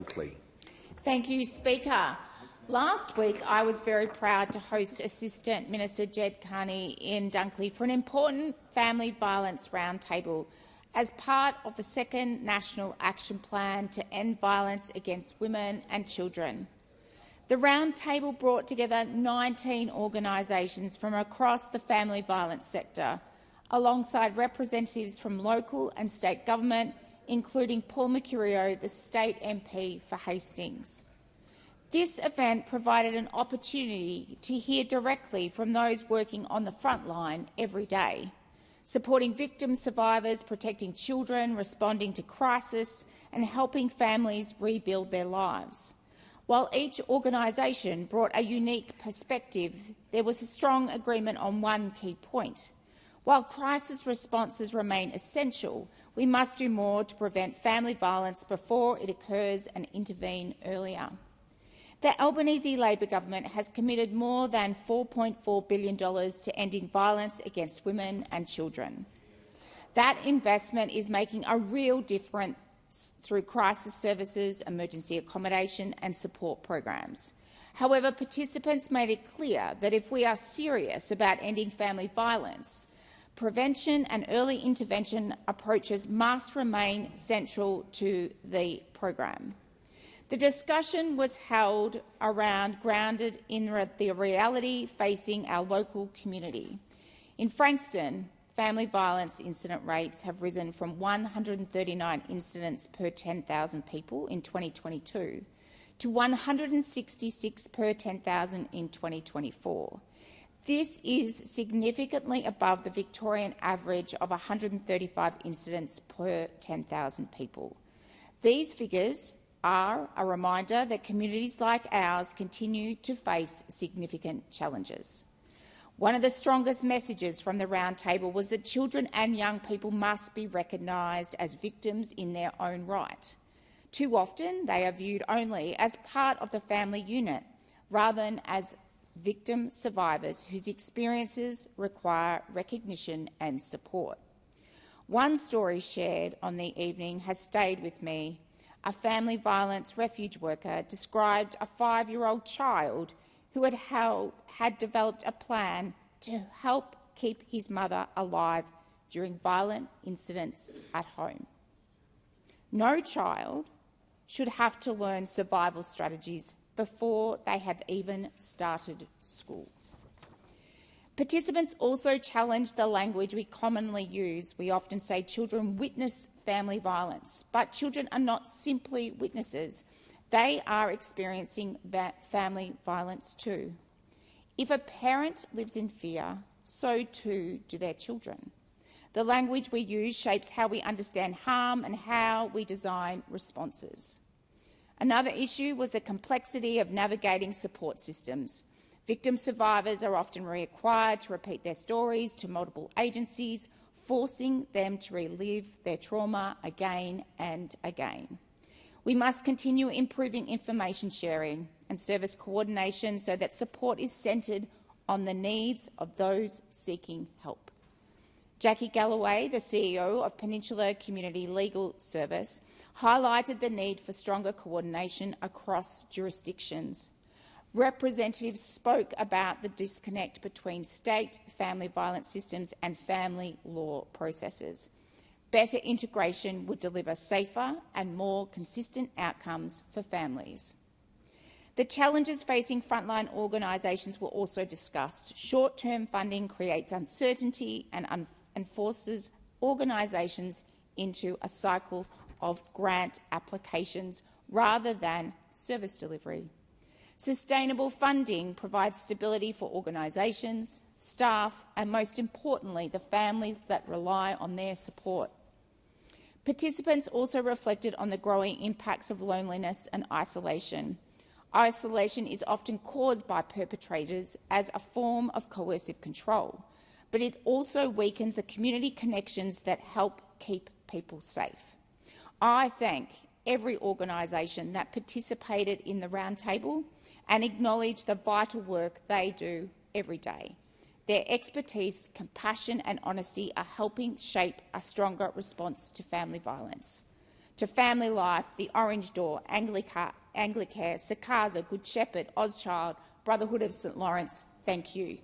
Dunkley. Thank you, Speaker. Last week, I was very proud to host Assistant Minister Ged Kearney in Dunkley for an important family violence roundtable as part of the second National Action Plan to end violence against women and children. The roundtable brought together 19 organisations from across the family violence sector, alongside representatives from local and state government, including Paul Mercurio, the state MP for Hastings. This event provided an opportunity to hear directly from those working on the front line every day, supporting victim survivors, protecting children, responding to crisis and helping families rebuild their lives. While each organisation brought a unique perspective, there was a strong agreement on one key point. While crisis responses remain essential, we must do more to prevent family violence before it occurs and intervene earlier. The Albanese Labor Government has committed more than $4.4 billion to ending violence against women and children. That investment is making a real difference through crisis services, emergency accommodation and support programs. However, participants made it clear that if we are serious about ending family violence, prevention and early intervention approaches must remain central to the program. The discussion was grounded in the reality facing our local community. In Frankston, family violence incident rates have risen from 139 incidents per 10,000 people in 2022 to 166 per 10,000 in 2024. This is significantly above the Victorian average of 135 incidents per 10,000 people. These figures are a reminder that communities like ours continue to face significant challenges. One of the strongest messages from the roundtable was that children and young people must be recognised as victims in their own right. Too often, they are viewed only as part of the family unit, rather than as victim survivors whose experiences require recognition and support. One story shared on the evening has stayed with me. A family violence refuge worker described a 5-year-old child who had developed a plan to help keep his mother alive during violent incidents at home. No child should have to learn survival strategies before they have even started school. Participants also challenged the language we commonly use. We often say children witness family violence, but children are not simply witnesses. They are experiencing that family violence too. If a parent lives in fear, so too do their children. The language we use shapes how we understand harm and how we design responses. Another issue was the complexity of navigating support systems. Victim survivors are often required to repeat their stories to multiple agencies, forcing them to relive their trauma again and again. We must continue improving information sharing and service coordination so that support is centred on the needs of those seeking help. Jackie Galloway, the CEO of Peninsula Community Legal Service, highlighted the need for stronger coordination across jurisdictions. Representatives spoke about the disconnect between state family violence systems and family law processes. Better integration would deliver safer and more consistent outcomes for families. The challenges facing frontline organisations were also discussed. Short-term funding creates uncertainty and forces organisations into a cycle of grant applications rather than service delivery. Sustainable funding provides stability for organisations, staff and, most importantly, the families that rely on their support. Participants also reflected on the growing impacts of loneliness and isolation. Isolation is often caused by perpetrators as a form of coercive control, but it also weakens the community connections that help keep people safe. I thank every organisation that participated in the roundtable and acknowledge the vital work they do every day. Their expertise, compassion and honesty are helping shape a stronger response to family violence. to Family Life, the Orange Door, Anglicare, Sakasa, Good Shepherd, Ozchild, Brotherhood of St Lawrence, thank you.